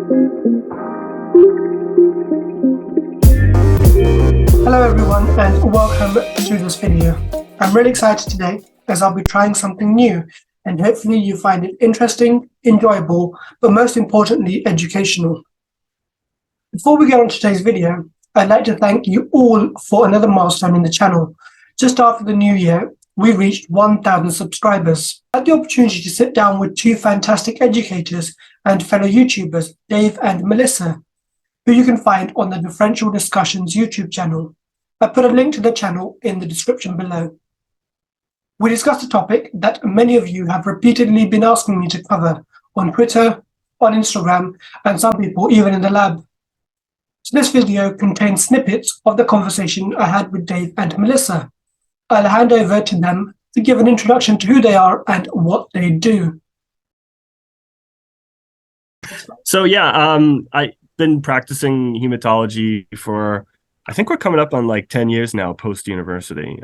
Hello everyone and welcome to this video. I'm really excited today as I'll be trying something new and hopefully you find it interesting, enjoyable, but most importantly educational. Before we get on to today's video, I'd like to thank you all for another milestone in the channel. Just after the new year, we reached 1,000 subscribers. I had the opportunity to sit down with two fantastic educators and fellow YouTubers, Dave and Melissa, who you can find on the Differential Discussions YouTube channel. I put a link to the channel in the description below. We discussed a topic that many of you have repeatedly been asking me to cover on Twitter, on Instagram, and some people even in the lab. So this video contains snippets of the conversation I had with Dave and Melissa. I'll hand over to them to give an introduction to who they are and what they do. So yeah, I've been practicing hematology for, I think we're coming up on like 10 years now post-university.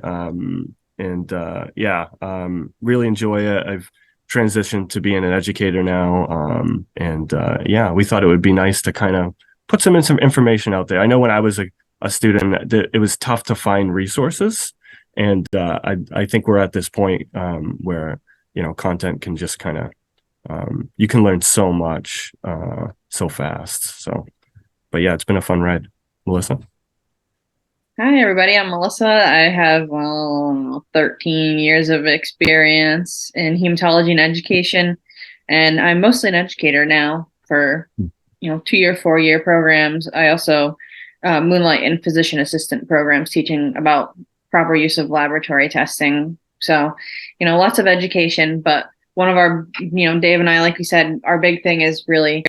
Really enjoy it. I've transitioned to being an educator now. We thought it would be nice to kind of put some information out there. I know when I was a student, it was tough to find resources. And I think we're at this point where, content can just kind of, you can learn so much so fast. But yeah, it's been a fun ride. Melissa? Hi, everybody. I'm Melissa. I have 13 years of experience in hematology and education, and I'm mostly an educator now for 2-year, 4-year programs. I also moonlight in physician assistant programs teaching about proper use of laboratory testing. So, lots of education, but one of our, Dave and I, like we said, our big thing is really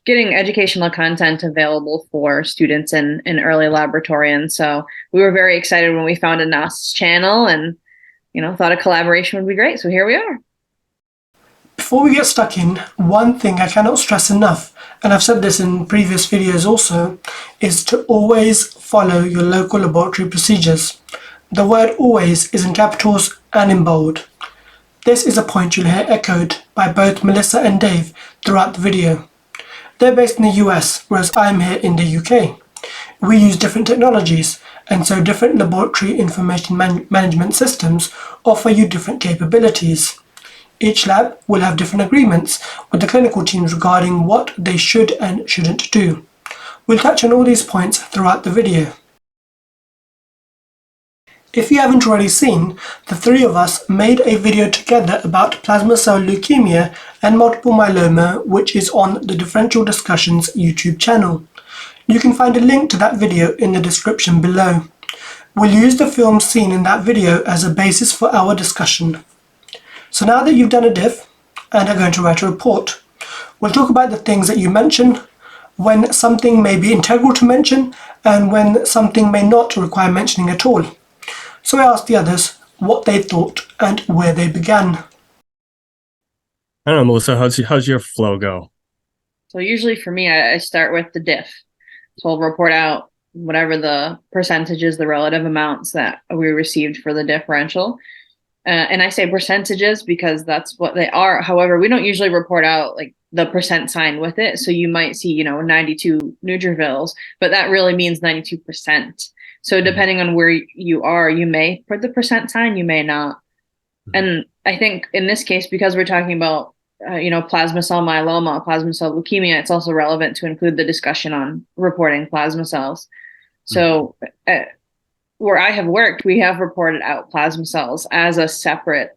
getting educational content available for students and early laboratorians. So we were very excited when we found a NAS channel and, thought a collaboration would be great. So here we are. Before we get stuck in, one thing I cannot stress enough, and I've said this in previous videos also, is to always follow your local laboratory procedures. The word always is in capitals and in bold. This is a point you'll hear echoed by both Melissa and Dave throughout the video. They're based in the US, whereas I'm here in the UK. We use different technologies, and so different laboratory information management systems offer you different capabilities. Each lab will have different agreements with the clinical teams regarding what they should and shouldn't do. We'll touch on all these points throughout the video. If you haven't already seen, the three of us made a video together about plasma cell leukemia and multiple myeloma, which is on the Differential Discussions YouTube channel. You can find a link to that video in the description below. We'll use the film seen in that video as a basis for our discussion. So now that you've done a diff and are going to write a report, we'll talk about the things that you mention, when something may be integral to mention, and when something may not require mentioning at all. So I asked the others what they thought and where they began. I don't know, Melissa, how's your flow go? So usually for me, I start with the diff. So I'll report out whatever the percentages, the relative amounts that we received for the differential. And I say percentages because that's what they are. However, we don't usually report out like the percent sign with it. So you might see, 92 neutrophils, but that really means 92%. So depending on where you are, you may put the percent sign, you may not. And I think in this case, because we're talking about, plasma cell myeloma, plasma cell leukemia, it's also relevant to include the discussion on reporting plasma cells. So where I have worked, we have reported out plasma cells as a separate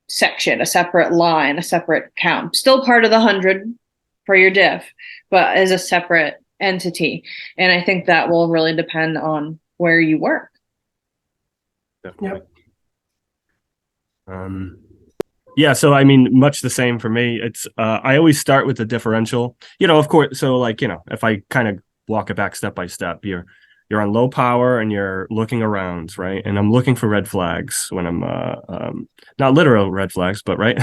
section, a separate line, a separate count. Still part of the 100 for your diff, but as a separate entity. And I think that will really depend on where you work. Definitely. Yep. So I mean, much the same for me. It's I always start with the differential, of course. So if I kind of walk it back step by step, you're on low power and you're looking around, right? And I'm looking for red flags when I'm not literal red flags, but right,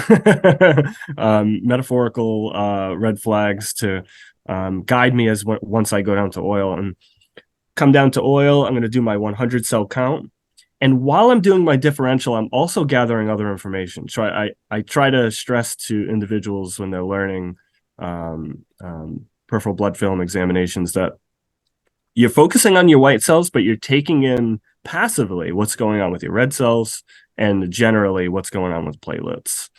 metaphorical red flags to guide me once I go down to oil. And come down to oil, I'm going to do my 100 cell count. And while I'm doing my differential, I'm also gathering other information. So I try to stress to individuals when they're learning peripheral blood film examinations, that you're focusing on your white cells, but you're taking in passively what's going on with your red cells and generally what's going on with platelets.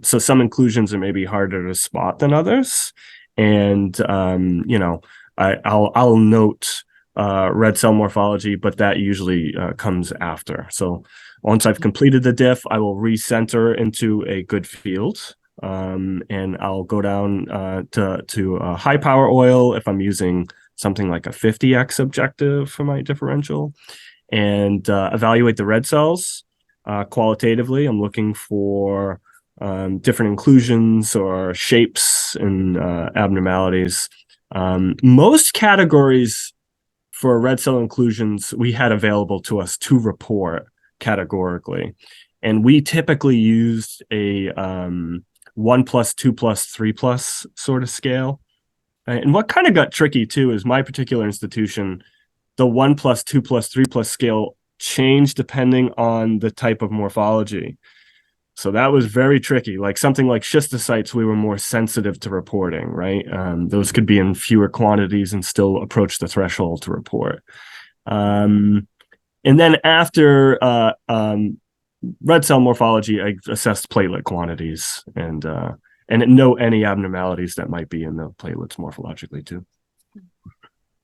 So some inclusions are maybe harder to spot than others. And, I'll note red cell morphology, but that usually comes after. So once I've completed the diff, I will recenter into a good field. And I'll go down to a high power oil if I'm using something like a 50x objective for my differential, and evaluate the red cells qualitatively. I'm looking for different inclusions or shapes and abnormalities. Most categories for red cell inclusions we had available to us to report categorically. And we typically used a 1+, 2+, 3+ sort of scale. And what kind of got tricky too is my particular institution, the 1+, 2+, 3+ scale changed depending on the type of morphology. So that was very tricky. Like something like schistocytes, we were more sensitive to reporting, right? Those could be in fewer quantities and still approach the threshold to report. And then after red cell morphology, I assessed platelet quantities and note any abnormalities that might be in the platelets morphologically too.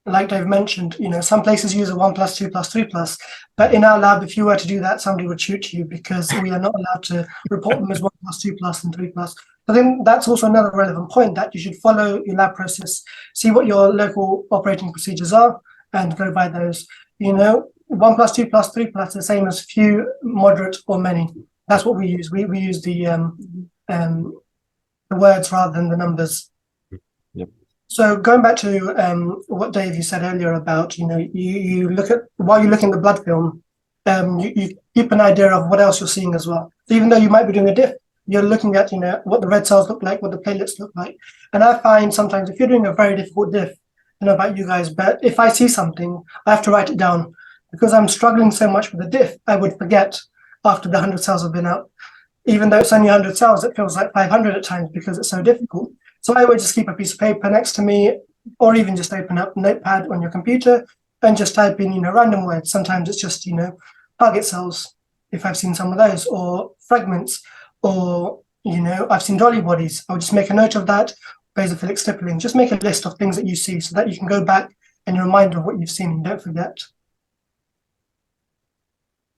Like Dave mentioned, some places use a 1+, 2+, 3+, but in our lab, if you were to do that, somebody would shoot you because we are not allowed to report them as 1+, 2+, and 3+. I think that's also another relevant point, that you should follow your lab process, see what your local operating procedures are, and go by those. 1+, 2+, 3+, the same as few, moderate, or many. That's what we use. We use the words rather than the numbers. Yep. So going back to what Dave, you said earlier about, you look at, while you're looking at the blood film, you keep an idea of what else you're seeing as well. So even though you might be doing a diff, you're looking at, what the red cells look like, what the platelets look like. And I find sometimes if you're doing a very difficult diff, I don't know about you guys, but if I see something, I have to write it down. Because I'm struggling so much with the diff, I would forget after the 100 cells have been out. Even though it's only 100 cells, it feels like 500 at times because it's so difficult. So I would just keep a piece of paper next to me, or even just open up Notepad on your computer and just type in, random words. Sometimes it's just, target cells, if I've seen some of those, or fragments, or, I've seen dolly bodies. I'll just make a note of that, basophilic stippling. Just make a list of things that you see so that you can go back and you're reminded of what you've seen and don't forget.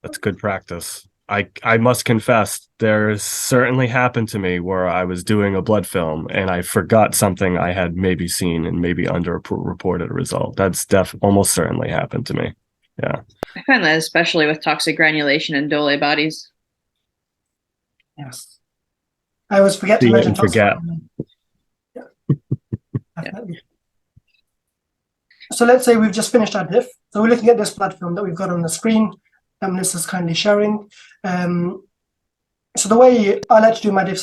That's good practice. I must confess, there's certainly happened to me where I was doing a blood film and I forgot something I had maybe seen and maybe underreported a result. That's almost certainly happened to me. Yeah. I find that especially with toxic granulation and Dole bodies. Yes. I always forget to mention toxic. Yeah. Definitely. So let's say we've just finished our diff. So we're looking at this blood film that we've got on the screen. This is kindly sharing. So the way I like to do my diffs,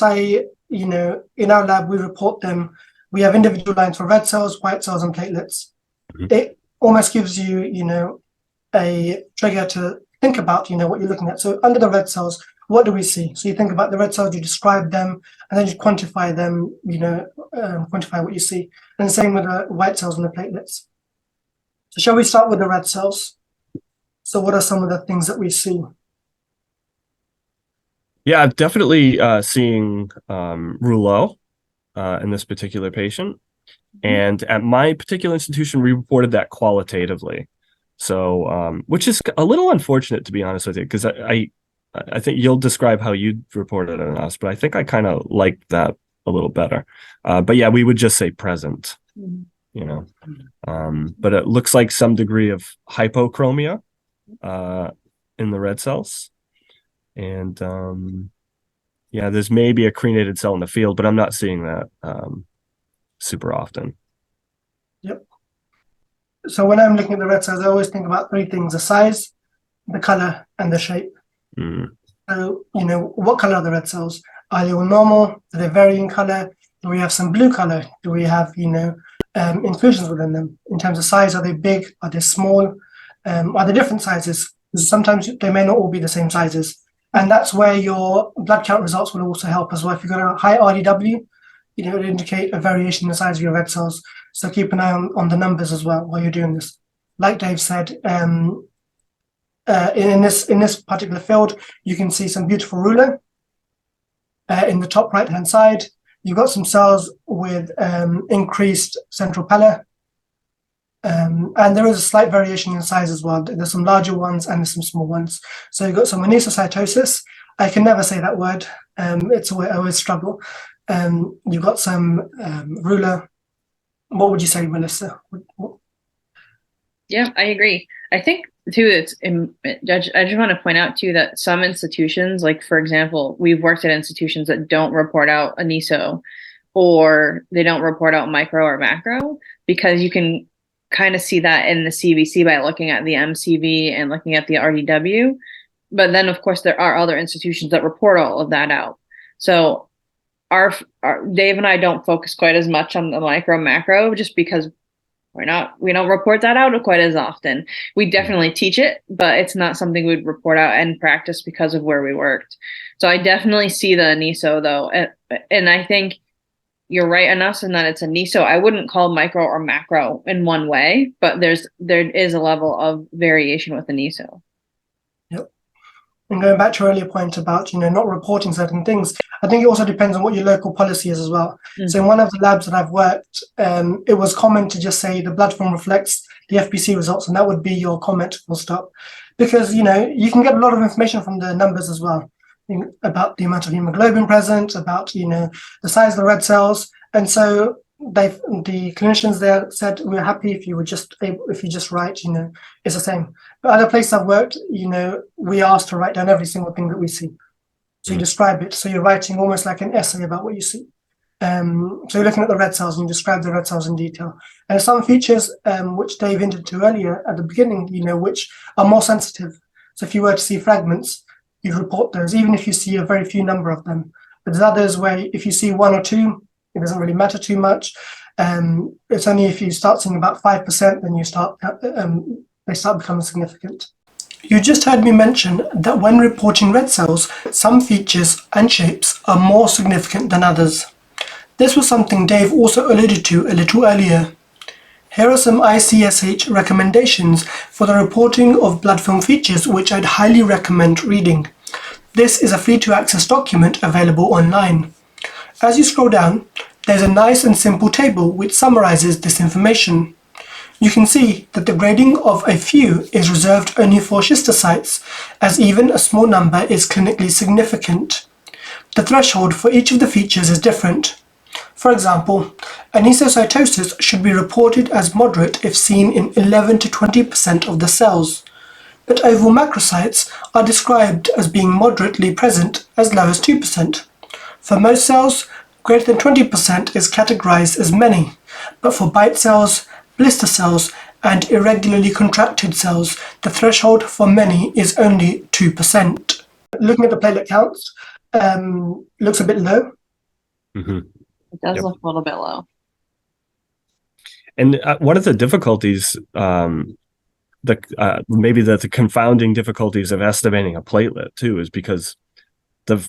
in our lab, we report them. We have individual lines for red cells, white cells, and platelets. Mm-hmm. It almost gives you, a trigger to think about, what you're looking at. So under the red cells, what do we see? So you think about the red cells, you describe them, and then you quantify them, quantify what you see. And the same with the white cells and the platelets. So shall we start with the red cells? So what are some of the things that we see? Yeah, I'm definitely seeing rouleau in this particular patient. And at my particular institution, we reported that qualitatively. So, which is a little unfortunate, to be honest with you, because I think you'll describe how you reported it on us, but I think I kind of like that a little better. But yeah, we would just say present, but it looks like some degree of hypochromia in the red cells. And there's maybe a crenated cell in the field, but I'm not seeing that super often. Yep. So when I'm looking at the red cells, I always think about three things: the size, the color, and the shape. Mm. So, what color are the red cells? Are they all normal? Do they vary in color? Do we have some blue color? Do we have, inclusions within them? In terms of size, are they big? Are they small? Are they different sizes? Sometimes they may not all be the same sizes. And that's where your blood count results will also help as well. If you've got a high RDW, it indicate a variation in the size of your red cells. So keep an eye on the numbers as well while you're doing this. Like Dave said, in this particular field, you can see some beautiful ruler. In the top right-hand side, you've got some cells with increased central pallor. And there is a slight variation in size as well. There's some larger ones and there's some small ones. So you've got some anisocytosis. I can never say that word. It's a way I always struggle. You've got some ruler. What would you say, Melissa? Yeah, I agree. I think too, I just want to point out too that some institutions, like for example, we've worked at institutions that don't report out aniso, or they don't report out micro or macro, because you can kind of see that in the CBC by looking at the MCV and looking at the RDW. But then, of course, there are other institutions that report all of that out. So our Dave and I don't focus quite as much on the micro macro, just because we don't report that out quite as often. We definitely teach it, but it's not something we'd report out and practice because of where we worked. So I definitely see the aniso though, and I think you're right enough in that it's aniso. I wouldn't call micro or macro in one way, but there is a level of variation with aniso. Yep. And going back to your earlier point about not reporting certain things, I think it also depends on what your local policy is as well. Mm-hmm. So in one of the labs that I've worked, it was common to just say the blood film reflects the FBC results, and that would be your comment, full stop. Because you can get a lot of information from the numbers as well, about the amount of hemoglobin present, about the size of the red cells, and so the clinicians there said we're happy if you just write it's the same. But other places I've worked, we asked to write down every single thing that we see, so you describe it, so you're writing almost like an essay about what you see. So you're looking at the red cells and you describe the red cells in detail, and some features which Dave hinted to earlier at the beginning, which are more sensitive. So if you were to see fragments, you report those, even if you see a very few number of them. But there's others where if you see one or two, it doesn't really matter too much. It's only if you start seeing about 5%, then they start becoming significant. You just heard me mention that when reporting red cells, some features and shapes are more significant than others. This was something Dave also alluded to a little earlier. Here are some ICSH recommendations for the reporting of blood film features which I'd highly recommend reading. This is a free-to-access document available online. As you scroll down, there's a nice and simple table which summarizes this information. You can see that the grading of a few is reserved only for schistocytes, as even a small number is clinically significant. The threshold for each of the features is different. For example, anisocytosis should be reported as moderate if seen in 11 to 20% of the cells, but oval macrocytes are described as being moderately present as low as 2%. For most cells, greater than 20% is categorized as many, but for bite cells, blister cells, and irregularly contracted cells, the threshold for many is only 2%. Looking at the platelet counts, looks a bit low. Mm-hmm. It does look a little bit low. And one of the difficulties, maybe the confounding difficulties of estimating a platelet too, is because the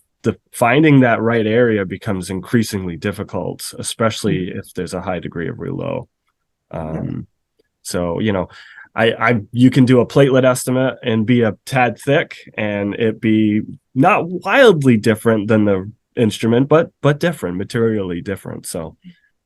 finding that right area becomes increasingly difficult, especially if there's a high degree of rouleau. So you can do a platelet estimate and be a tad thick, and it be not wildly different than the instrument, but different, materially different. So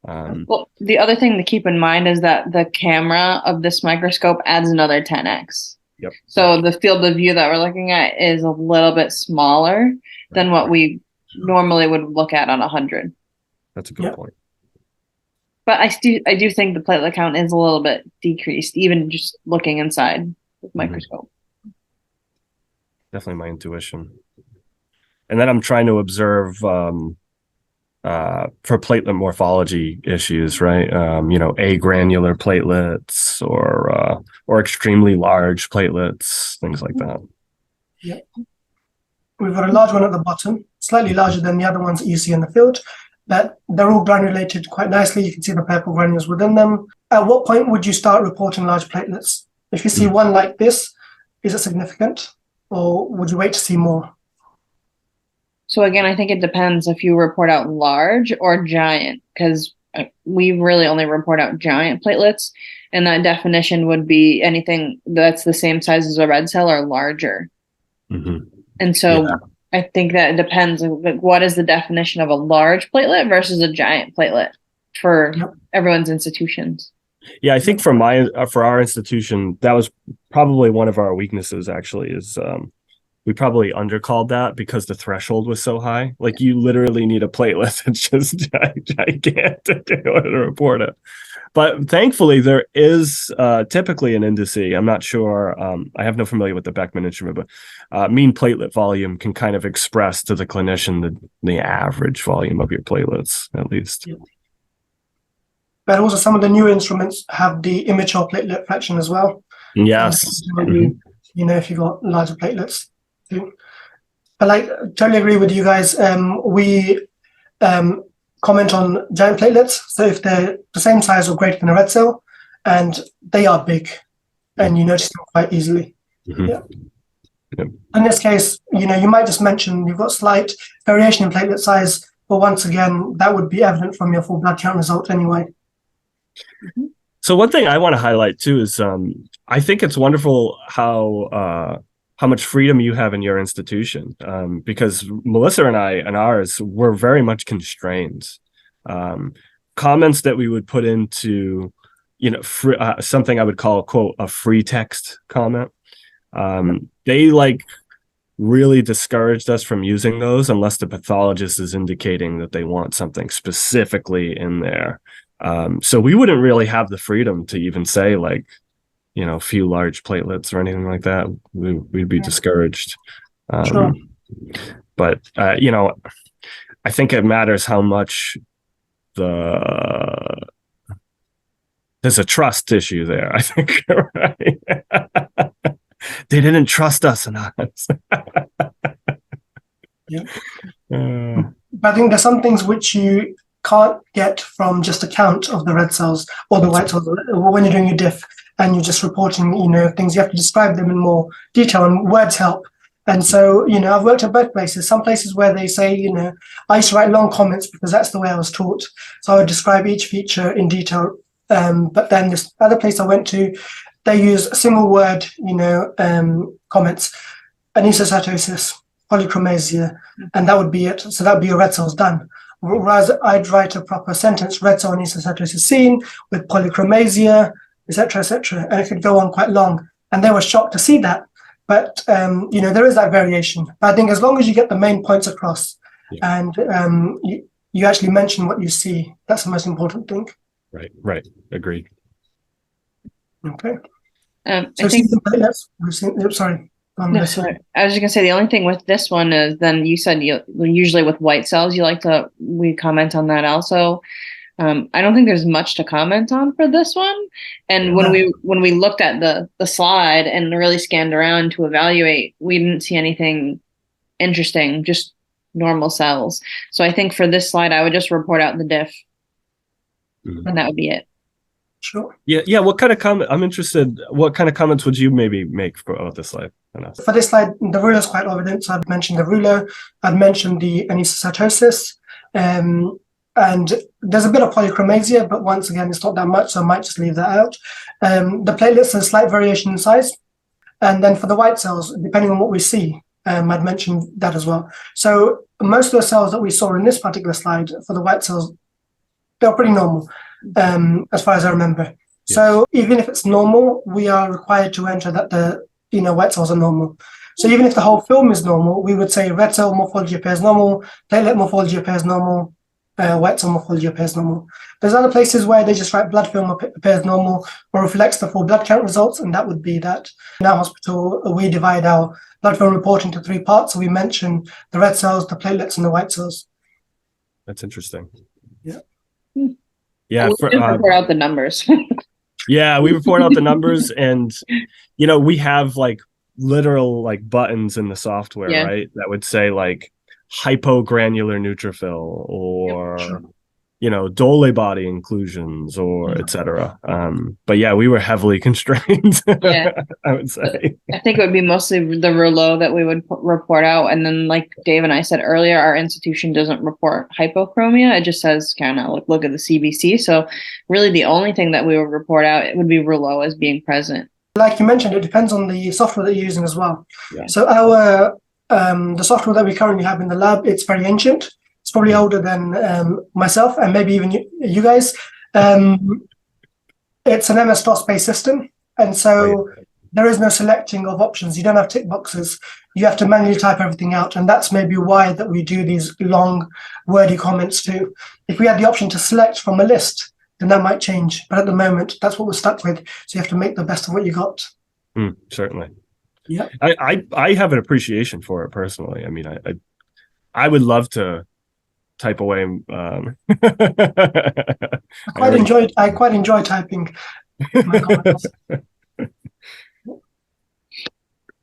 well, the other thing to keep in mind is that the camera of this microscope adds another 10x. Yep. So the field of view that we're looking at is a little bit smaller than what we normally would look at on 100. That's a good point. But I do think the platelet count is a little bit decreased, even just looking inside the microscope. Definitely my intuition. And then I'm trying to observe for platelet morphology issues, right? Agranular platelets or extremely large platelets, things like that. Yeah. We've got a large one at the bottom, slightly larger than the other ones that you see in the field, but they're all granulated quite nicely. You can see the purple granules within them. At what point would you start reporting large platelets? If you see one like this, is it significant, or would you wait to see more? So again, I think it depends if you report out large or giant, because we really only report out giant platelets, and that definition would be anything that's the same size as a red cell or larger. Mm-hmm. And so Yeah. I think that it depends. Like, what is the definition of a large platelet versus a giant platelet for everyone's institutions? Yeah, I think for our institution, that was probably one of our weaknesses. Actually, is we probably undercalled that because the threshold was so high. Like you literally need a platelet that's just gigantic in order to report it. But thankfully, there is typically an indice. I'm not sure. I have no familiar with the Beckman instrument, but mean platelet volume can kind of express to the clinician the average volume of your platelets, at least. Yeah. But also some of the new instruments have the immature platelet fraction as well. Yes. You know, if you've got larger platelets too. But like, totally agree with you guys. We comment on giant platelets. So if they're the same size or greater than a red cell, and they are big, and you notice them quite easily. Mm-hmm. Yeah. Yep. In this case, you know, you might just mention you've got slight variation in platelet size, but once again, that would be evident from your full blood count result anyway. Mm-hmm. So one thing I want to highlight too is I think it's wonderful how much freedom you have in your institution, because Melissa and I and ours were very much constrained. Comments that we would put into, you know, something I would call, quote, a free text comment. They like really discouraged us from using those unless the pathologist is indicating that they want something specifically in there. So we wouldn't really have the freedom to even say like, you know, few large platelets or anything like that. We'd be discouraged. Sure. But, you know, I think it matters how much there's a trust issue there, I think. Right? They didn't trust us enough. Yeah. But I think there's some things which you can't get from just a count of the red cells or the white cells when you're doing your diff and you're just reporting, you know, things. You have to describe them in more detail, and words help. And so, you know, I've worked at both places. Some places where they say, you know, I used to write long comments because that's the way I was taught. So I would describe each feature in detail. But then this other place I went to, they use a single word, you know, comments, anisocytosis, polychromasia, and that would be it. So that would be your red cells done. Whereas I'd write a proper sentence, red cell anisocytosis seen with polychromasia, etc., and it could go on quite long. And they were shocked to see that. But, you know, there is that variation. But I think as long as you get the main points across and you actually mention what you see, that's the most important thing. Right. Agreed. Okay. I think. Sorry. No, sorry. I was just gonna say the only thing with this one is then you said usually with white cells we comment on that also. I don't think there's much to comment on for this one. And when we looked at the slide and really scanned around to evaluate, we didn't see anything interesting, just normal cells. So I think for this slide, I would just report out the diff, and that would be it. Sure. Yeah. What kind of comment? I'm interested. What kind of comments would you maybe make about this slide? For this slide, the ruler is quite evident. So I'd mentioned the ruler. I'd mentioned the anisocytosis. And there's a bit of polychromasia, but once again, it's not that much, so I might just leave that out. The platelets, there's slight variation in size. And then for the white cells, depending on what we see, I'd mentioned that as well. So most of the cells that we saw in this particular slide for the white cells, they're pretty normal, as far as I remember. Yes. So even if it's normal, we are required to enter that the white cells are normal. So even if the whole film is normal, we would say red cell morphology appears normal, platelet morphology appears normal, white cell morphology appears normal. There's other places where they just write blood film appears normal or reflects the full blood count results, and that would be that. In our hospital, we divide our blood film report into 3 parts. So we mention the red cells, the platelets, and the white cells. That's interesting. Yeah. Yeah. We report out the numbers. Yeah, we report out the numbers, and we have like literal like buttons in the software, right? That would say like hypogranular neutrophil or Dole body inclusions or etc. But yeah, we were heavily constrained. Yeah. I would say. I think it would be mostly the Rouleau that we would report out. And then, like Dave and I said earlier, our institution doesn't report hypochromia. It just says kind of look at the CBC. So really the only thing that we would report out, it would be Rouleau as being present. Like you mentioned, it depends on the software that you're using as well. Yeah. So the software that we currently have in the lab, it's very ancient. It's probably older than myself and maybe even you guys. It's an MS-DOS based system. And so there is no selecting of options. You don't have tick boxes. You have to manually type everything out. And that's maybe why that we do these long, wordy comments too. If we had the option to select from a list, then that might change. But at the moment, that's what we're stuck with. So you have to make the best of what you got. Certainly. Yeah. I have an appreciation for it personally. I mean, I would love to type away. I quite enjoy typing my comments.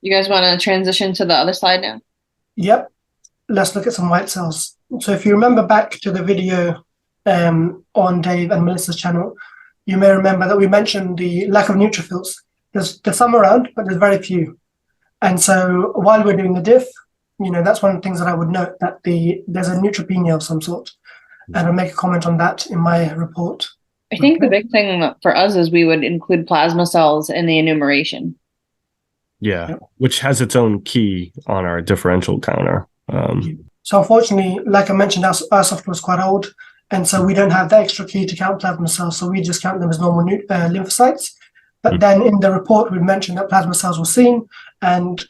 You guys want to transition to the other slide now? Yep. Let's look at some white cells. So if you remember back to the video on Dave and Melissa's channel, you may remember that we mentioned the lack of neutrophils. There's some around, but there's very few. And so while we're doing the diff, that's one of the things that I would note, that there's a neutropenia of some sort. And I'll make a comment on that in my report. I think the big thing for us is we would include plasma cells in the enumeration. Yeah, which has its own key on our differential counter. So unfortunately, like I mentioned, our software is quite old. And so we don't have the extra key to count plasma cells. So we just count them as normal lymphocytes. But then in the report, we mentioned that plasma cells were seen. And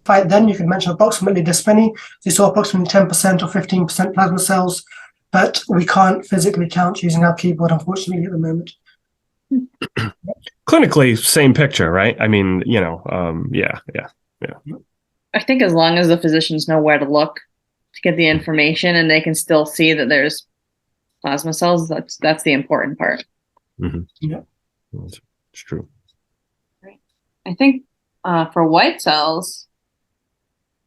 then you can mention approximately this many. So you saw approximately 10% or 15% plasma cells. But we can't physically count using our keyboard, unfortunately, at the moment. Clinically, same picture, right? I mean, yeah. I think as long as the physicians know where to look to get the information and they can still see that there's plasma cells, that's the important part. Mm-hmm. Yeah, it's true. Right. I think for white cells,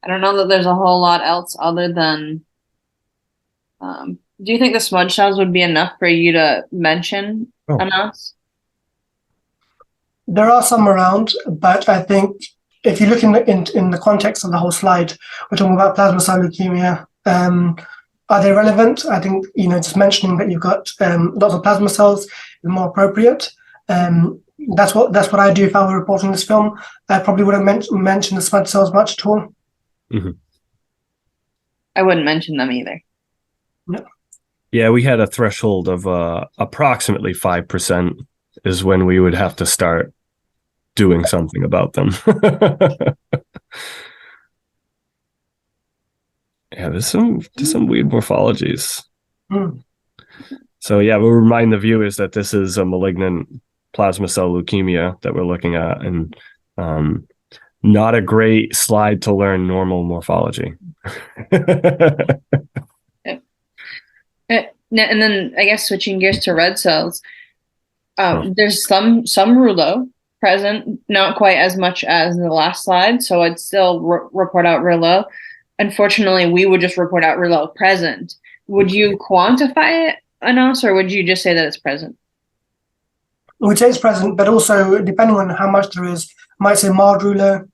I don't know that there's a whole lot else other than. Do you think the smudge cells would be enough for you to mention enough? There are some around, but I think if you look in the context of the whole slide, we're talking about plasma cell leukemia. Are they relevant? I think just mentioning that you've got lots of plasma cells is more appropriate. That's what I do if I were reporting this film. I probably wouldn't mention the smudge cells much at all. Mm-hmm. I wouldn't mention them either. No. Yeah, we had a threshold of approximately 5% is when we would have to start doing something about them. Yeah, there's some weird morphologies. So yeah, we'll remind the viewers that this is a malignant plasma cell leukemia that we're looking at, and not a great slide to learn normal morphology. And then I guess switching gears to red cells, there's some rouleau present, not quite as much as the last slide. So I'd still report out rouleau. Unfortunately, we would just report out rouleau present. Would you quantify it enough, or would you just say that it's present? I would say it's present, but also depending on how much there is, I might say mild rouleau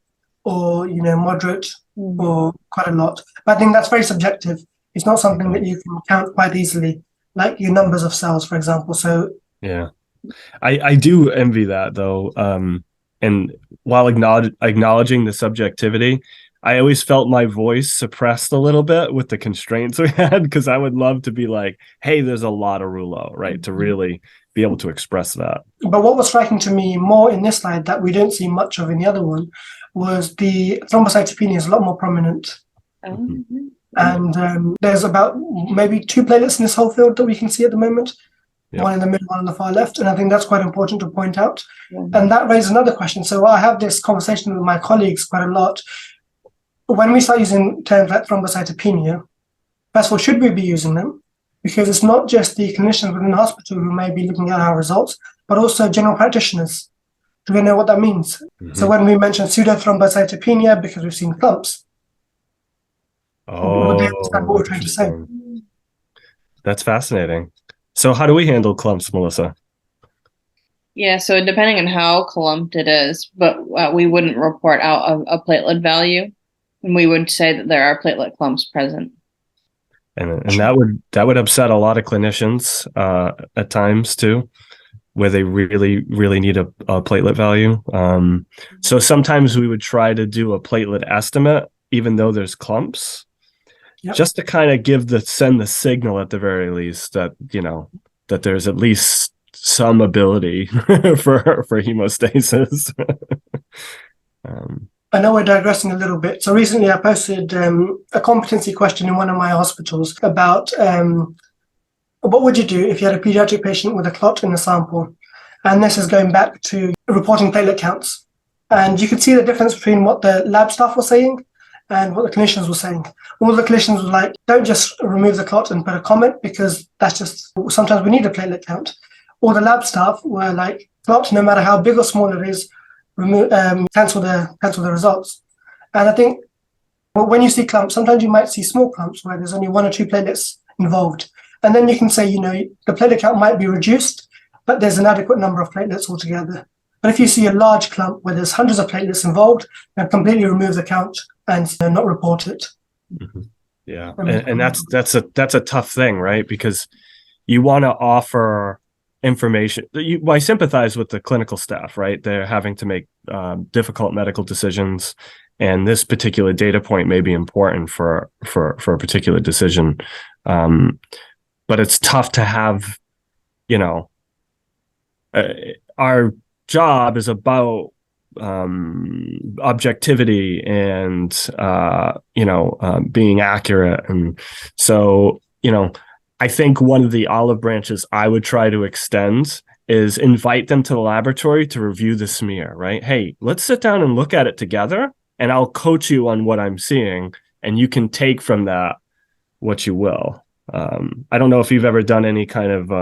or moderate or quite a lot. But I think that's very subjective. It's not something that you can count quite easily, like your numbers of cells, for example. So yeah, I do envy that though. And while acknowledging the subjectivity, I always felt my voice suppressed a little bit with the constraints we had, because I would love to be like, hey, there's a lot of rouleau, right? To really be able to express that. But what was striking to me more in this slide that we don't see much of in the other one was the thrombocytopenia is a lot more prominent. Mm-hmm. And there's about maybe 2 platelets in this whole field that we can see at the moment. Yep. One in the middle, one on the far left. And I think that's quite important to point out. Mm-hmm. And that raises another question. So I have this conversation with my colleagues quite a lot. When we start using terms like thrombocytopenia, first of all, should we be using them? Because it's not just the clinicians within the hospital who may be looking at our results, but also general practitioners. Do we know what that means? Mm-hmm. So when we mention pseudothrombocytopenia because we've seen clumps, would they understand what we're trying to say? That's fascinating. So how do we handle clumps, Melissa? Yeah, so depending on how clumped it is, but we wouldn't report out a platelet value, and we would say that there are platelet clumps present. And that would upset a lot of clinicians at times too, where they really need a platelet value. So sometimes we would try to do a platelet estimate, even though there's clumps, just to kind of send the signal at the very least that, that there's at least some ability for hemostasis. I know we're digressing a little bit. So recently I posted a competency question in one of my hospitals about what would you do if you had a pediatric patient with a clot in the sample? And this is going back to reporting platelet counts. And you could see the difference between what the lab staff were saying and what the clinicians were saying. All the clinicians were like, don't just remove the clot and put a comment, because that's just, sometimes we need a platelet count. All the lab staff were like, clot, no matter how big or small it is, cancel the results. And I think when you see clumps, sometimes you might see small clumps where there's only 1 or 2 platelets involved. And then you can say, the platelet count might be reduced, but there's an adequate number of platelets altogether. But if you see a large clump where there's hundreds of platelets involved, then completely remove the count and not report it. Mm-hmm. Yeah, and that's a tough thing, right? Because you want to offer information. I sympathize with the clinical staff, right? They're having to make difficult medical decisions, and this particular data point may be important for a particular decision. But it's tough to have, our job is about objectivity and being accurate, and so I think one of the olive branches I would try to extend is invite them to the laboratory to review the smear, right? Hey, let's sit down and look at it together, and I'll coach you on what I'm seeing, and you can take from that what you will. I don't know if you've ever done any kind of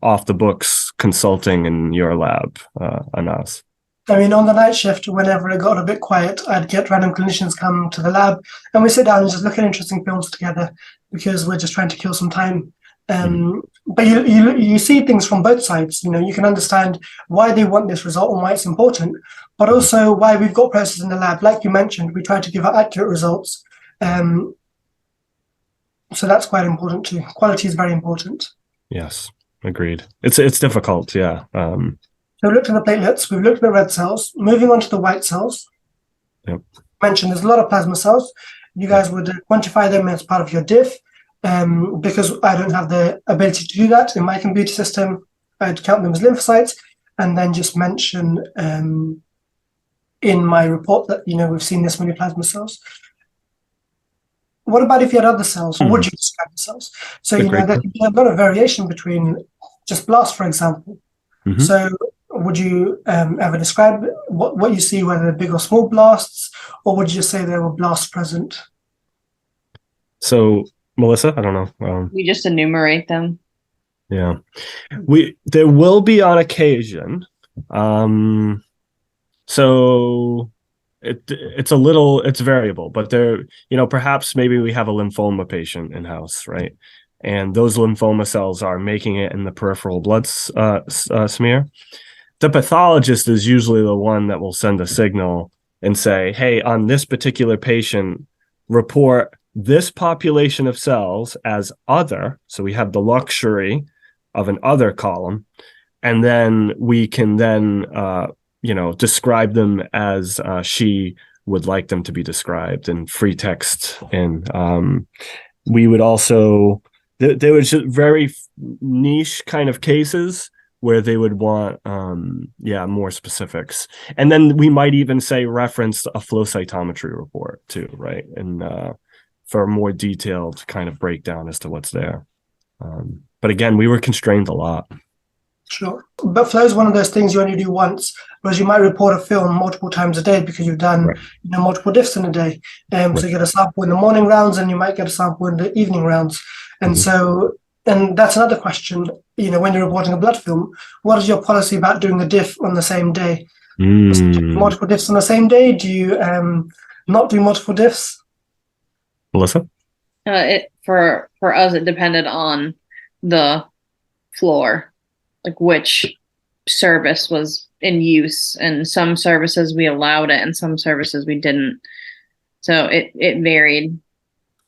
off the books consulting in your lab, Anas. I mean, on the night shift, whenever it got a bit quiet, I'd get random clinicians come to the lab, and we sit down and just look at interesting films together, because we're just trying to kill some time. But you see things from both sides. You can understand why they want this result and why it's important, but also why we've got processes in the lab. Like you mentioned, we try to give out accurate results. So that's quite important too. Quality is very important. Yes, agreed. It's difficult, yeah. So we looked at the platelets, we've looked at the red cells. Moving on to the white cells. Yep. Mentioned there's a lot of plasma cells. You guys would quantify them as part of your diff. Because I don't have the ability to do that in my computer system, I'd count them as lymphocytes and then just mention in my report that, we've seen this many plasma cells. What about if you had other cells? Would you describe the cells? So, there could be a lot of variation between just blasts, for example. Mm-hmm. So would you ever describe what you see, whether they're big or small blasts, or would you just say there were blasts present? So, Melissa, I don't know. We just enumerate them. Yeah, there will be on occasion. So it's variable, but there, perhaps maybe we have a lymphoma patient in house, right? And those lymphoma cells are making it in the peripheral blood smear. The pathologist is usually the one that will send a signal and say, hey, on this particular patient, report this population of cells as other. So we have the luxury of an other column, and then we can then, describe them as she would like them to be described in free text. And we would also, there was very niche kind of cases where they would want, more specifics. And then we might even say reference a flow cytometry report too, right? And for a more detailed kind of breakdown as to what's there. But again, we were constrained a lot. Sure. But flow is one of those things you only do once, whereas you might report a film multiple times a day because you've done multiple diffs in a day. So you get a sample in the morning rounds and you might get a sample in the evening rounds. And so, and that's another question, when you're reporting a blood film, what is your policy about doing the diff on the same day? Multiple diffs on the same day? Do you not do multiple diffs? Melissa? For us, it depended on the floor, like which service was in use, and some services we allowed it and some services we didn't. So it varied.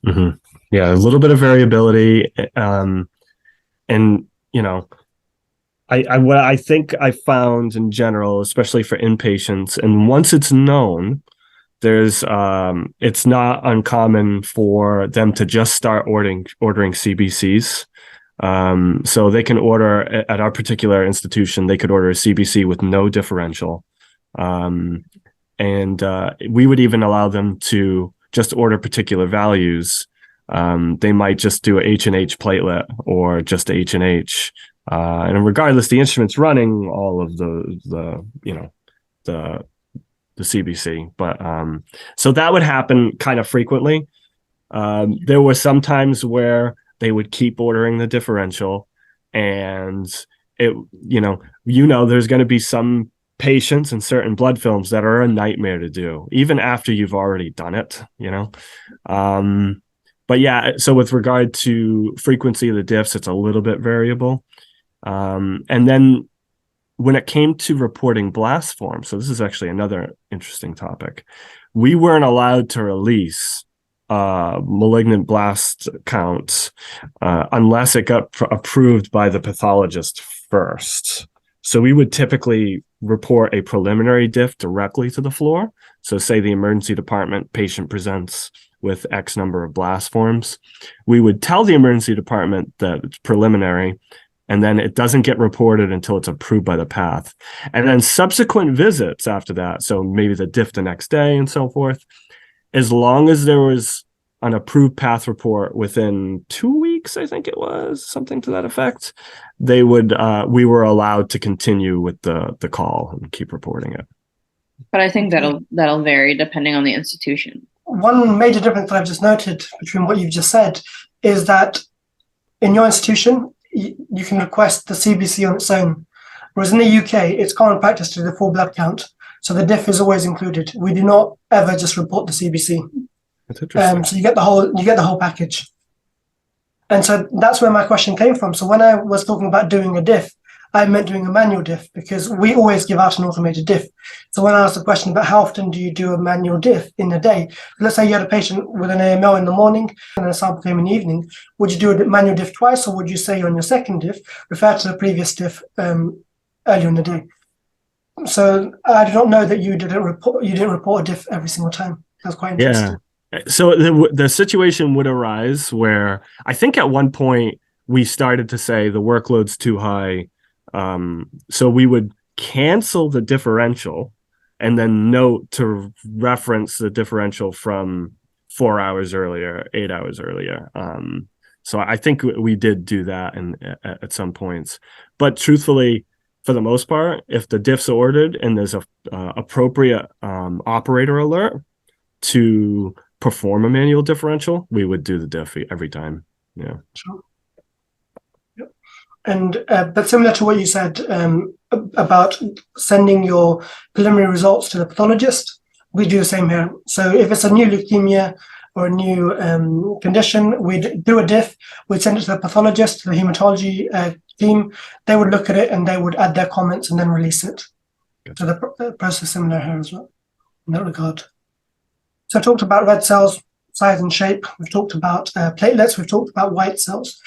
Mm-hmm. Yeah, a little bit of variability. And what I think I found in general, especially for inpatients, and once it's known, there's it's not uncommon for them to just start ordering CBCs. So they can order at our particular institution, they could order a CBC with no differential. And we would even allow them to just order particular values. They might just do a H&H platelet or just H&H. And regardless, the instrument's running all of the CBC. But so that would happen kind of frequently. There were some times where they would keep ordering the differential, and there's going to be some patients and certain blood films that are a nightmare to do, even after you've already done it, But yeah, so with regard to frequency of the diffs, it's a little bit variable. And then when it came to reporting blast forms, so this is actually another interesting topic, we weren't allowed to release malignant blast counts unless it got approved by the pathologist first. So we would typically report a preliminary diff directly to the floor. So say the emergency department patient presents with X number of blast forms. We would tell the emergency department that it's preliminary, and then it doesn't get reported until it's approved by the path. And then subsequent visits after that, so maybe the diff the next day and so forth, as long as there was an approved path report within 2 weeks, I think it was, something to that effect, we were allowed to continue with the call and keep reporting it. But I think that'll vary depending on the institution. One major difference that I've just noted between what you've just said is that in your institution, you can request the CBC on its own, whereas in the UK, it's common practice to do the full blood count. So the diff is always included. We do not ever just report the CBC. That's interesting. So you get the whole package. And so that's where my question came from. So when I was talking about doing a diff, I meant doing a manual diff, because we always give out an automated diff. So when I asked the question about how often do you do a manual diff in a day, let's say you had a patient with an AML in the morning and a sample came in the evening, would you do a manual diff twice, or would you say on your second diff, refer to the previous diff earlier in the day? So I do not know that you didn't report a diff every single time. That's quite interesting. Yeah. So the situation would arise where I think at one point we started to say the workload's too high. So we would cancel the differential and then note to reference the differential from 4 hours earlier, 8 hours earlier. So I think we did do that at some points. But truthfully, for the most part, if the diff's ordered and there's a appropriate operator alert to perform a manual differential, we would do the diff every time. Yeah. Sure. Yep. And but similar to what you said about sending your preliminary results to the pathologist, we do the same here. So if it's a new leukemia or a new condition, we'd do a diff, we'd send it to the pathologist, to the hematology team. They would look at it and they would add their comments and then release it. Good. So the process is similar here as well in that regard. So I talked about red cells, size and shape. We've talked about platelets. We've talked about white cells.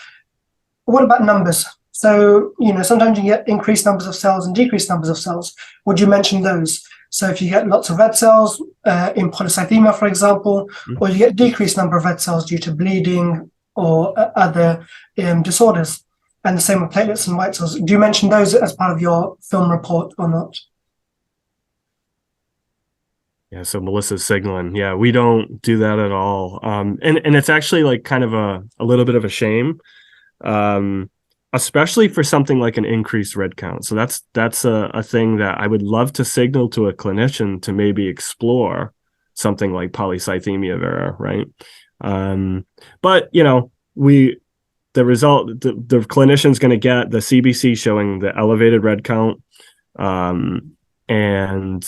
What about numbers? So, sometimes you get increased numbers of cells and decreased numbers of cells. Would you mention those? So if you get lots of red cells in polycythemia, for example, or you get decreased number of red cells due to bleeding or other disorders, and the same with platelets and white cells. Do you mention those as part of your film report or not? Yeah, so Melissa's signaling. Yeah, we don't do that at all. And it's actually like kind of a little bit of a shame, especially for something like an increased red count. So that's a thing that I would love to signal to a clinician to maybe explore something like polycythemia vera, right? But the result, the clinician's going to get the CBC showing the elevated red count. And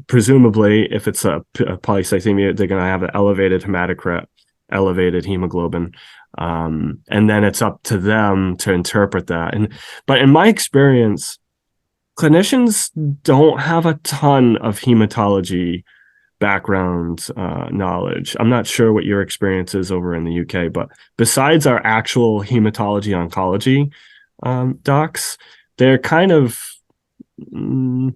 presumably, if it's a polycythemia, they're going to have an elevated hematocrit, elevated hemoglobin. And then it's up to them to interpret that. But in my experience, clinicians don't have a ton of hematology background knowledge. I'm not sure what your experience is over in the UK, but besides our actual hematology oncology docs, they're kind of, I don't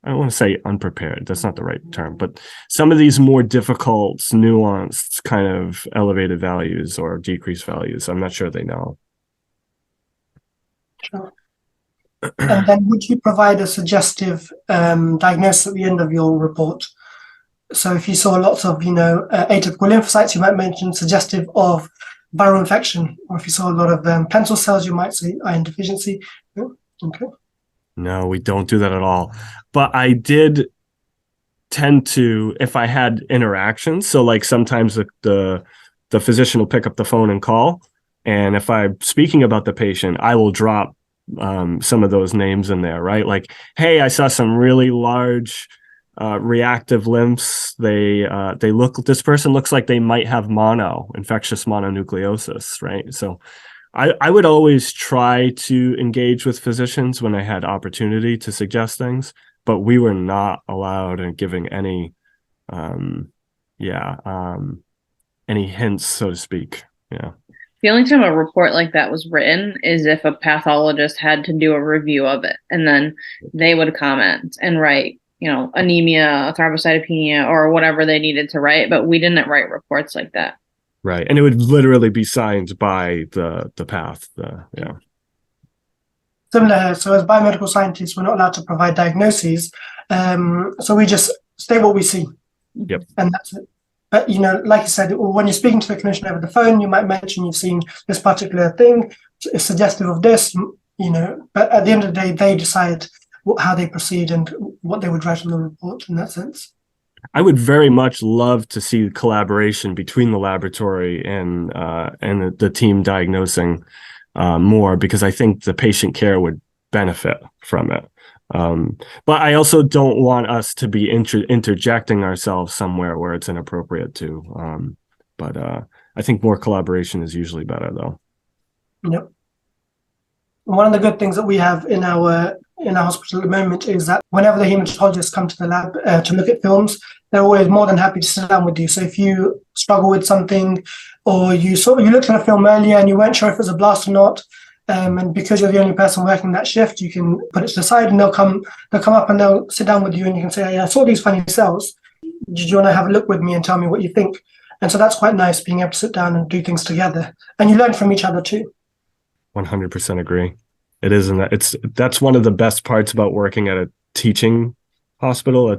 want to say unprepared. That's not the right term, but some of these more difficult, nuanced kind of elevated values or decreased values, I'm not sure they know. Sure. And then would you provide a suggestive diagnosis at the end of your report? So if you saw lots of, atypical lymphocytes, you might mention suggestive of viral infection. Or if you saw a lot of pencil cells, you might say iron deficiency. Okay. No, we don't do that at all. But I did tend to, if I had interactions, so like sometimes the physician will pick up the phone and call. And if I'm speaking about the patient, I will drop some of those names in there, right? Like, hey, I saw some really large reactive lymphs. This person looks like they might have infectious mononucleosis, right? So I would always try to engage with physicians when I had opportunity to suggest things, but we were not allowed in giving any hints, so to speak. Yeah. The only time a report like that was written is if a pathologist had to do a review of it, and then they would comment and write, anemia, thrombocytopenia, or whatever they needed to write. But we didn't write reports like that. Right. And it would literally be signed by the path. Yeah. Similar here. So as biomedical scientists, we're not allowed to provide diagnoses. So we just state what we see. Yep. And that's it. But, like you said, when you're speaking to the clinician over the phone, you might mention you've seen this particular thing, it's suggestive of this, but at the end of the day, they decide how they proceed and what they would write in the report in that sense. I would very much love to see collaboration between the laboratory and the team diagnosing more, because I think the patient care would benefit from it. But I also don't want us to be interjecting ourselves somewhere where it's inappropriate to. But I think more collaboration is usually better, though. Yep. One of the good things that we have in our hospital at the moment is that whenever the hematologists come to the lab to look at films, they're always more than happy to sit down with you. So if you struggle with something, or you looked at a film earlier and you weren't sure if it was a blast or not, and because you're the only person working that shift, you can put it to the side, and they'll come up and they'll sit down with you, and you can say, "Hey, I saw these funny cells. Did you want to have a look with me and tell me what you think?" And so that's quite nice, being able to sit down and do things together, and you learn from each other too. 100% agree. It is, and that's one of the best parts about working at a teaching hospital.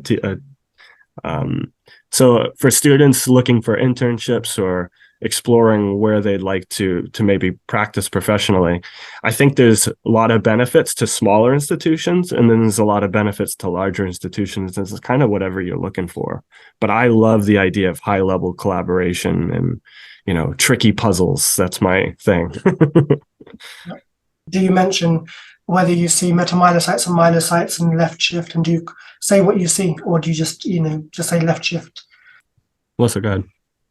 So for students looking for internships or exploring where they'd like to maybe practice professionally, I think there's a lot of benefits to smaller institutions, and then there's a lot of benefits to larger institutions. It's kind of whatever you're looking for. But I love the idea of high level collaboration and, tricky puzzles. That's my thing. Do you mention whether you see metamyelocytes and myelocytes and left shift, and do you say what you see, or do you just say left shift? Melissa, go ahead.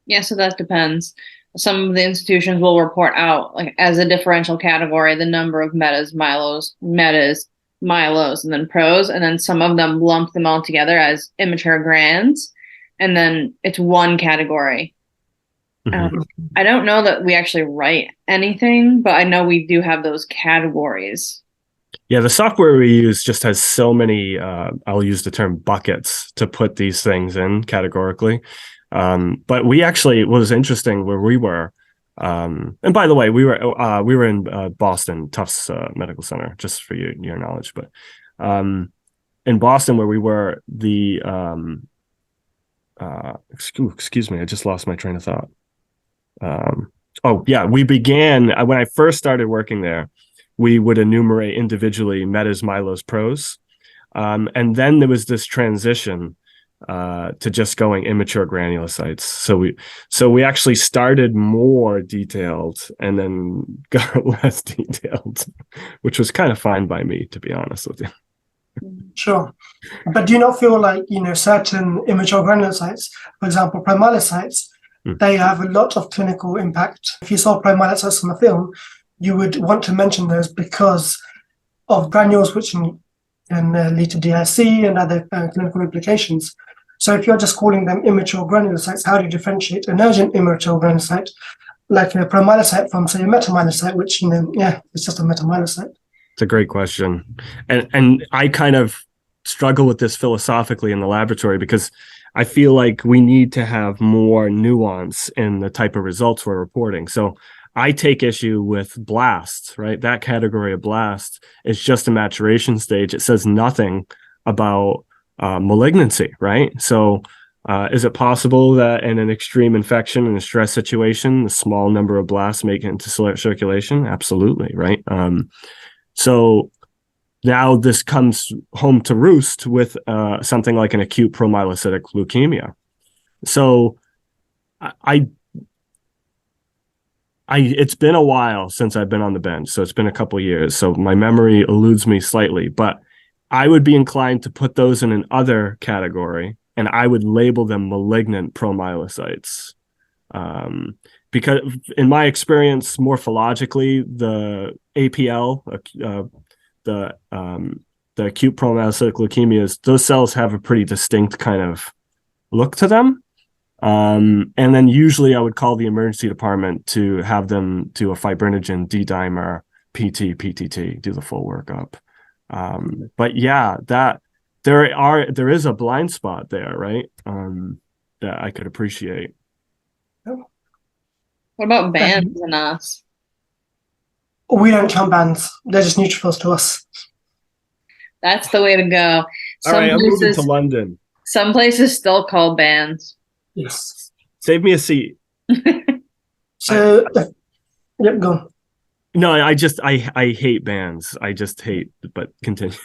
Yeah, so that depends. Some of the institutions will report out, like, as a differential category, the number of metas, myelos, and then pros, and then some of them lump them all together as immature grands, and then it's one category. Mm-hmm. I don't know that we actually write anything, but I know we do have those categories. Yeah, the software we use just has so many, I'll use the term buckets to put these things in categorically. But we actually, it was interesting where we were. And by the way, we were in Boston, Tufts Medical Center, just for your knowledge. But in Boston, where we were, excuse me, I just lost my train of thought. We began, when I first started working there, we would enumerate individually metas, myelos, pros. And then there was this transition to just going immature granulocytes. So we actually started more detailed and then got less detailed, which was kind of fine by me, to be honest with you. Sure. But do you not feel like, certain immature granulocytes, for example, promyelocytes, they have a lot of clinical impact. If you saw promyelocytes on the film, you would want to mention those because of granules which can lead to DIC and other clinical implications. So if you're just calling them immature granulocytes, how do you differentiate an urgent immature granulocyte like a promyelocyte from, say, a metamyelocyte, which, it's just a metamyelocyte? It's a great question. And I kind of struggle with this philosophically in the laboratory because I feel like we need to have more nuance in the type of results we're reporting. So I take issue with blasts, right? That category of blast is just a maturation stage. It says nothing about malignancy, right? So is it possible that in an extreme infection in a stress situation, a small number of blasts make it into circulation? Absolutely, right? So now this comes home to roost with something like an acute promyelocytic leukemia. So it's been a while since I've been on the bench, so it's been a couple of years. So my memory eludes me slightly, but I would be inclined to put those in an other category, and I would label them malignant promyelocytes. Because in my experience, morphologically, the APL, the acute promyelocytic leukemias, those cells have a pretty distinct kind of look to them. And then usually I would call the emergency department to have them do a fibrinogen, D-dimer, PTT, do the full workup. But yeah, that there is a blind spot there, right? That I could appreciate. What about bands and us? We don't count bands. They're just neutrophils to us. That's the way to go. All right, I'm moving to London. Some places still call bands. Yes. Save me a seat. So, yep, go on. No, I hate bands. I just hate, but continue.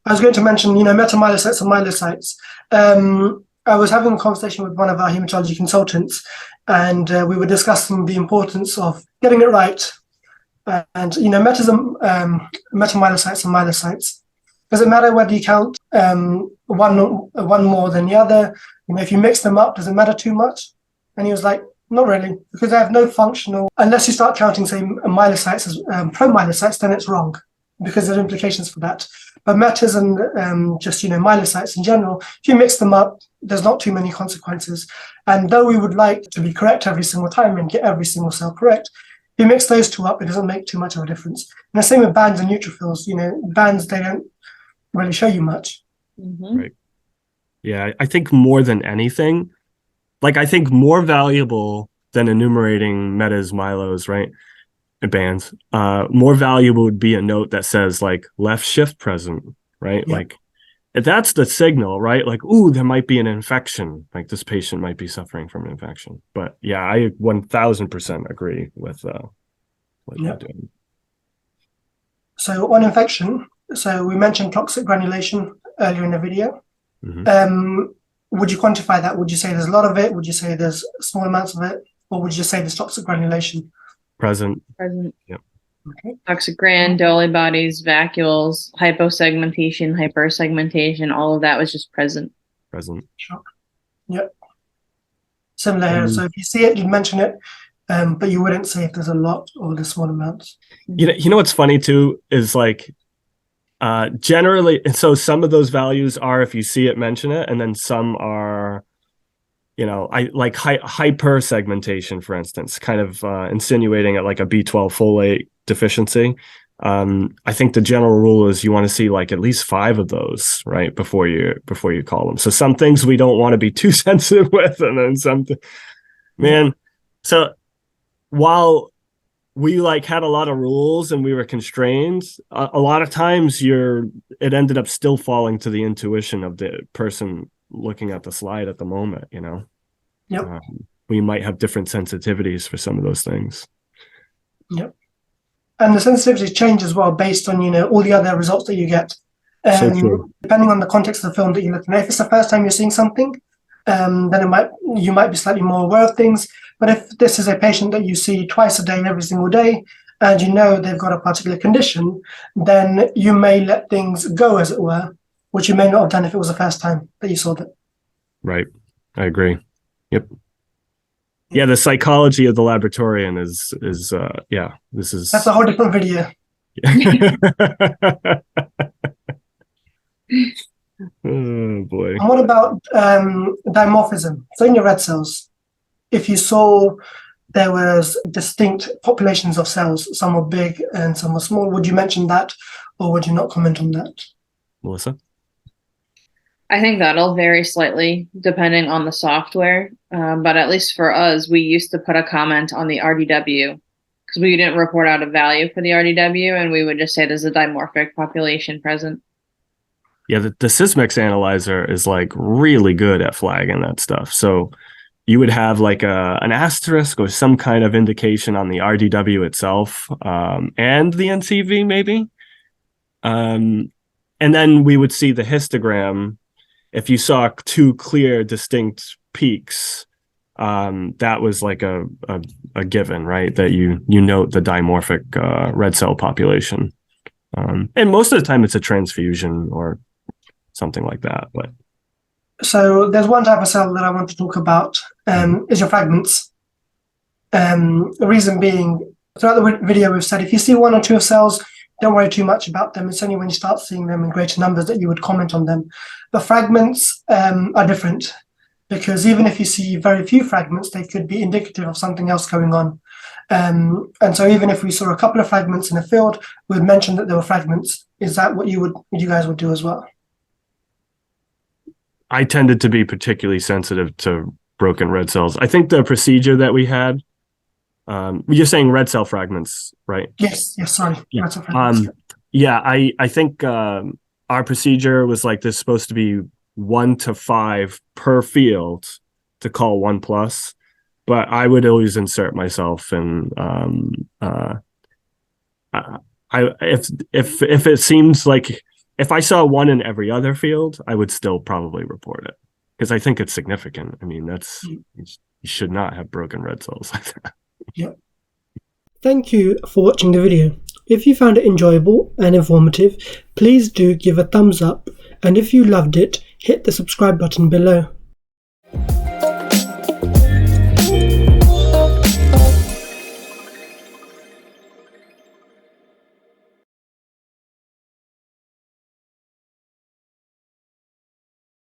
I was going to mention, metamyelocytes and myelocytes. I was having a conversation with one of our hematology consultants, and we were discussing the importance of getting it right. And, metamyelocytes and myelocytes. Does it matter whether you count one more than the other? If you mix them up, does it matter too much? And he was like, not really, because they have no functional, unless you start counting, say, myelocytes as promyelocytes, then it's wrong, because there are implications for that. But metas and myelocytes in general, if you mix them up, there's not too many consequences. And though we would like to be correct every single time and get every single cell correct, if you mix those two up, it doesn't make too much of a difference. And the same with bands and neutrophils. Bands, they don't really show you much. Mm-hmm. Right. Yeah, I think more than anything, I think more valuable than enumerating metas, mylos, right, and bands, more valuable would be a note that says left shift present, right? Yeah. That's the signal, right? Ooh, there might be an infection. This patient might be suffering from an infection. But yeah, I 1000% agree with what you're doing. So on infection, so we mentioned toxic granulation earlier in the video. Mm-hmm. Would you quantify that? Would you say there's a lot of it? Would you say there's small amounts of it? Or would you say there's toxic granulation? Present. Yep. Okay. Toxic gran, Dolly bodies, vacuoles, hyposegmentation, hypersegmentation, all of that was just present. Sure. Yep. Similar here. So if you see it, you'd mention it, but you wouldn't say if there's a lot or there's small amounts. You know what's funny too is generally, and so some of those values are if you see it, mention it, and then some are, I like hypersegmentation, for instance, kind of insinuating it like a B12 folate deficiency. I think the general rule is you want to see at least 5 of those, right, before you call them. So some things we don't want to be too sensitive with, and then something, man. So while we had a lot of rules and we were constrained, a lot of times it ended up still falling to the intuition of the person looking at the slide at the moment. Yep. We might have different sensitivities for some of those things. Yep. And the sensitivity change as well based on all the other results that you get. So true. Depending on the context of the film that you're looking at. If it's the first time you're seeing something, then you might be slightly more aware of things. But if this is a patient that you see twice a day, every single day, and they've got a particular condition, then you may let things go, as it were, which you may not have done if it was the first time that you saw them. Right. I agree. Yep. Yeah, the psychology of the laboratorian is yeah, this is That's a whole different video. Oh boy. And what about dimorphism? So in your red cells, if you saw there was distinct populations of cells, some were big and some were small, would you mention that, or would you not comment on that? Melissa? I think that'll vary slightly depending on the software. But at least for us, we used to put a comment on the RDW because we didn't report out a value for the RDW, and we would just say there's a dimorphic population present. Yeah, the Sysmex analyzer is like really good at flagging that stuff. So you would have like an asterisk or some kind of indication on the RDW itself, and the NCV maybe. And then we would see the histogram. If you saw two clear, distinct peaks, that was like a given, right? That you note the dimorphic red cell population. And most of the time it's a transfusion or something like that. But so there's one type of cell that I want to talk about, is your fragments. The reason being, throughout the video we've said, if you see one or two cells, don't worry too much about them. It's only when you start seeing them in greater numbers that you would comment on them. But fragments are different, because even if you see very few fragments, they could be indicative of something else going on. And so even if we saw a couple of fragments in a field, we'd mention that there were fragments. Is that what you guys would do as well? I tended to be particularly sensitive to broken red cells. I think the procedure that we had, you're saying red cell fragments, right? Yes, sorry. Yeah. Red cell fragments. Yeah, I think our procedure was like this, supposed to be 1 to 5 per field to call 1+, but I would always insert myself, and if it seems like if I saw one in every other field, I would still probably report it because I think it's significant. I mean, you should not have broken red cells like that. Yeah. Thank you for watching the video. If you found it enjoyable and informative, please do give a thumbs up, and if you loved it, hit the subscribe button below.